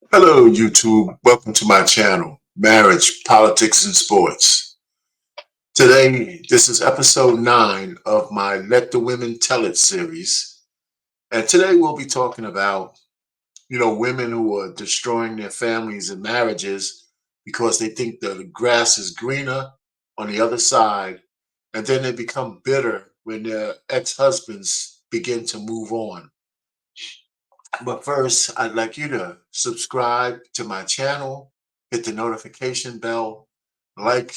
Hello, YouTube. Welcome to my channel, Marriage, Politics, and Sports. Today, this is episode 9 of my Let the Women Tell It series. And today we'll be talking about, women who are destroying their families and marriages because they think the grass is greener on the other side. And then they become bitter when their ex-husbands begin to move on. But first, I'd like you to subscribe to my channel, hit the notification bell, like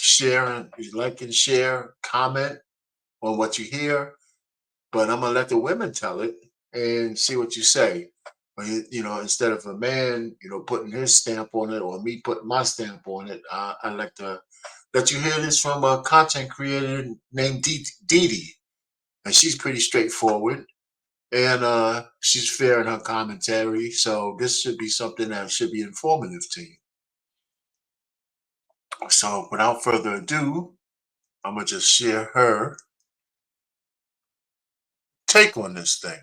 and share, comment on what you hear. But I'm gonna let the women tell it and see what you say. Instead of a man, putting his stamp on it or me putting my stamp on it, I'd like to let you hear this from a content creator named DeeDee, and she's pretty straightforward and she's fair in her commentary. So this should be something that should be informative to you. So without further ado, I'm gonna just share her take on this thing.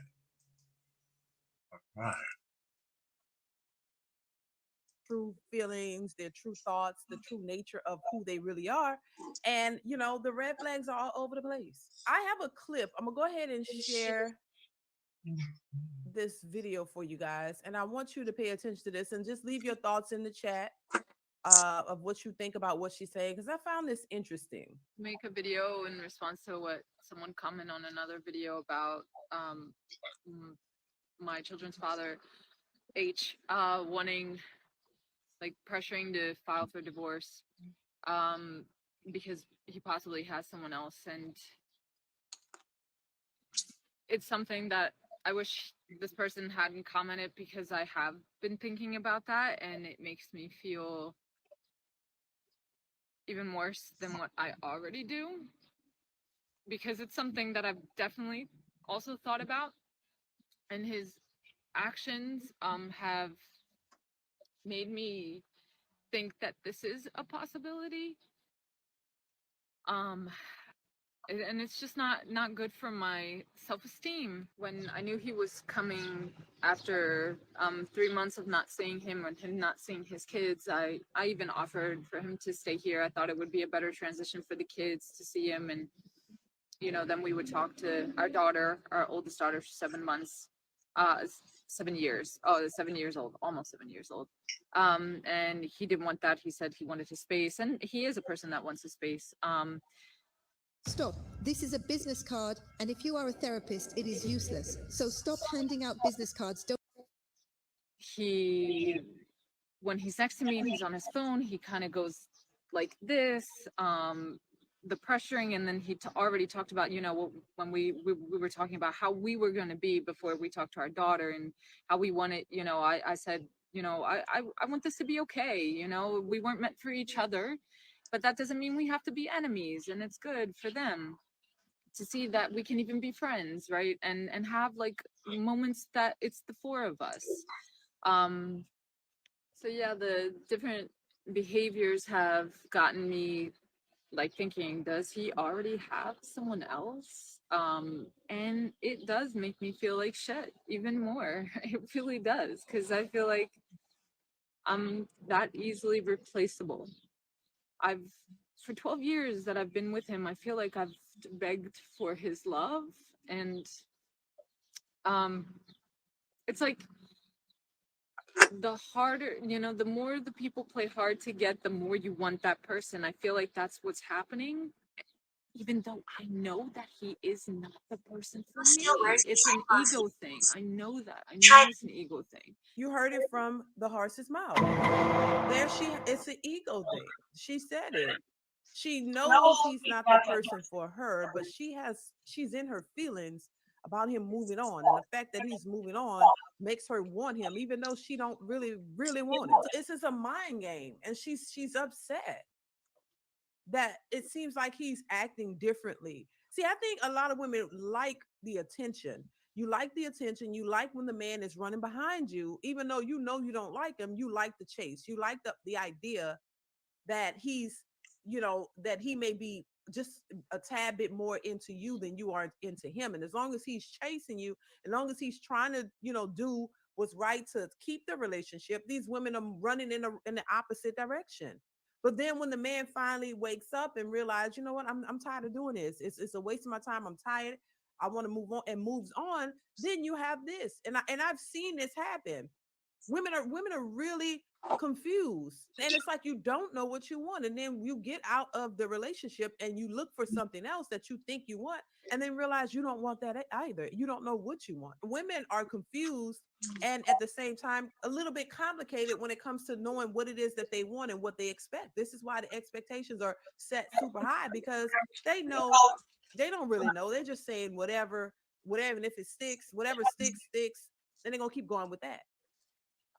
Right. True feelings, their true thoughts, the true nature of who they really are. And, the red flags are all over the place. I have a clip. I'm going to go ahead and share this video for you guys. And I want you to pay attention to this and just leave your thoughts in the chat of what you think about what she's saying, because I found this interesting. Make a video in response to what someone commented on another video about my children's father H wanting, like, pressuring to file for divorce um because he possibly has someone else, and it's something that I wish this person hadn't commented, because I have been thinking about that and it makes me feel even worse than what I already do, because it's something that I've definitely also thought about, and his actions have made me think that this is a possibility. um and it's just not good for my self-esteem. When I knew he was coming after 3 months of not seeing him and him not seeing his kids, I even offered for him to stay here. I thought it would be a better transition for the kids to see him, and then we would talk to our daughter, our oldest daughter, 7 months, 7 years. Oh, 7 years old, almost 7 years old. And he didn't want that. He said he wanted his space, and he is a person that wants his space. Stop. This is a business card, and if you are a therapist, it is useless. So stop handing out business cards. Don't. He, when he's next to me and he's on his phone, he kind of goes like this. The pressuring, and then already talked about, when we were talking about how we were going to be before we talked to our daughter, and how we wanted, I said, I want this to be okay. We weren't meant for each other, but that doesn't mean we have to be enemies, and it's good for them to see that we can even be friends, right? And have, like, moments that it's the four of us. um so yeah, the different behaviors have gotten me, like, thinking, does he already have someone else? And it does make me feel like shit even more. It really does, because I feel like I'm that easily replaceable. I've For 12 years that I've been with him, I feel like I've begged for his love, and um it's like, the harder, the more the people play hard to get, the more you want that person. I feel like that's what's happening, even though I know that he is not the person for me. It's an ego thing. I know that. I know it's an ego thing. You heard it from the horse's mouth. It's an ego thing. She said it. She knows he's not the person for her, but she's in her feelings about him moving on. And the fact that he's moving on makes her want him, even though she don't really want him. It's just a mind game. And she's upset that it seems like he's acting differently. See, I think a lot of women like the attention. You like the attention. You like when the man is running behind you, even though you know you don't like him. You like the chase. You like the idea that that he may be just a tad bit more into you than you are into him. And as long as he's chasing you, as long as he's trying to, do was right to keep the relationship, these women are running in the opposite direction. But then when the man finally wakes up and realizes, you know what, I'm tired of doing this. It's a waste of my time. I'm tired. I want to move on, and moves on. Then you have this, and I've seen this happen. Women are really confused, and it's like you don't know what you want, and then you get out of the relationship and you look for something else that you think you want, and then realize you don't want that either. You don't know what you want. Women are confused, and at the same time a little bit complicated when it comes to knowing what it is that they want and what they expect. This is why the expectations are set super high, because they know they don't really know. They're just saying whatever, and if it sticks, whatever sticks, then they're gonna keep going with that.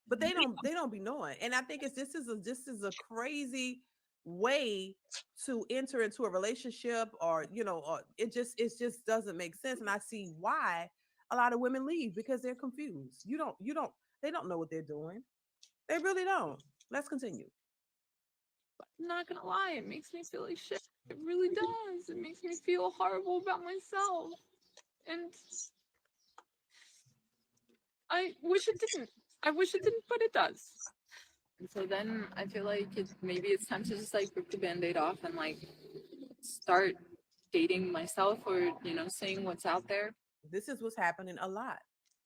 But they don't be knowing. And I think this is a crazy way to enter into a relationship, or or it just doesn't make sense. And I see why a lot of women leave, because they're confused. You don't they don't know what they're doing. They really don't. Let's continue. I'm not gonna lie, it makes me feel like shit. It really does. It makes me feel horrible about myself. And I wish it didn't. I wish it didn't, but it does. And so then I feel like maybe it's time to just like rip the band-aid off and like start dating myself, or seeing what's out there. This is what's happening a lot.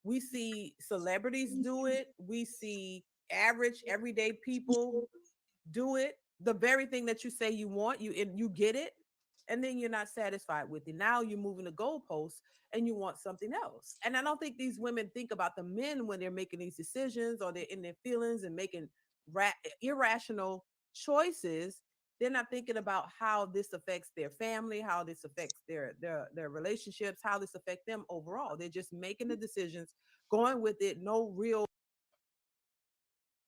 We see celebrities do it. We see average everyday people do it. The very thing that you say you want, you get it, and then you're not satisfied with it. Now you're moving the goalposts and you want something else. And I don't think these women think about the men when they're making these decisions, or they're in their feelings and making irrational choices. They're not thinking about how this affects their family, how this affects their relationships, how this affects them overall. They're just making the decisions, going with it, no real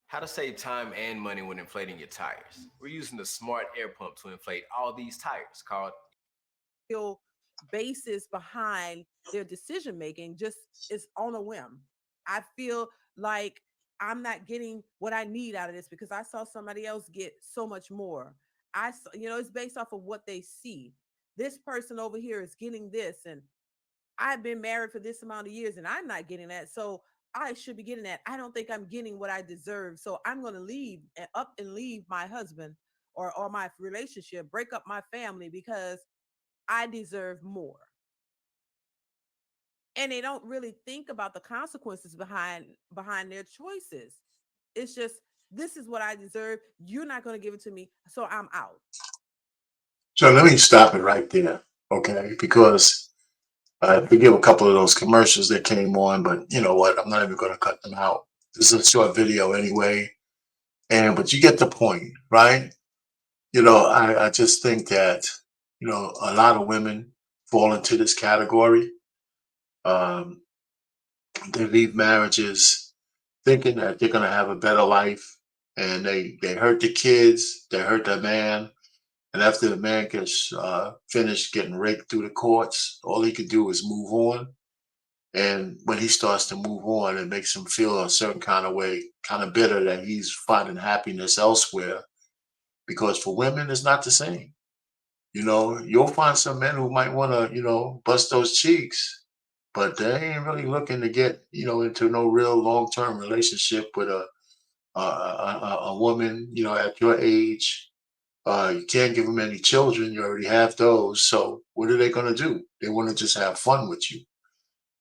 How to save time and money when inflating your tires. We're using the smart air pump to inflate all these tires called real basis behind their decision making, just is on a whim. I feel like I'm not getting what I need out of this because I saw somebody else get so much more. It's based off of what they see. This person over here is getting this, and I've been married for this amount of years and I'm not getting that. So I should be getting that. I don't think I'm getting what I deserve. So I'm going to leave and up and leave my husband, or my relationship, break up my family, because I deserve more. And they don't really think about the consequences behind their choices. It's just, this is what I deserve. You're not going to give it to me, so I'm out. So let me stop it right there, okay? Because they give a couple of those commercials that came on, but you know what? I'm not even going to cut them out. This is a short video anyway, but you get the point, right? I just think that a lot of women fall into this category. Um, they leave marriages thinking that they're going to have a better life, and they hurt the kids, they hurt the man. And after the man gets finished getting raked through the courts, all he could do is move on. And when he starts to move on, it makes him feel a certain kind of way, kind of bitter that he's finding happiness elsewhere. Because for women, it's not the same. You'll find some men who might want to, bust those cheeks, but they ain't really looking to get, into no real long-term relationship with a woman, at your age. You can't give them any children. You already have those. So what are they going to do? They want to just have fun with you.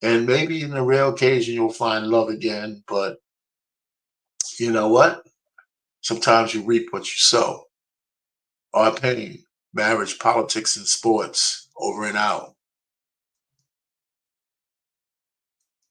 And maybe in a rare occasion, you'll find love again. But you know what? Sometimes you reap what you sow. Our pain, marriage, politics, and sports, over and out.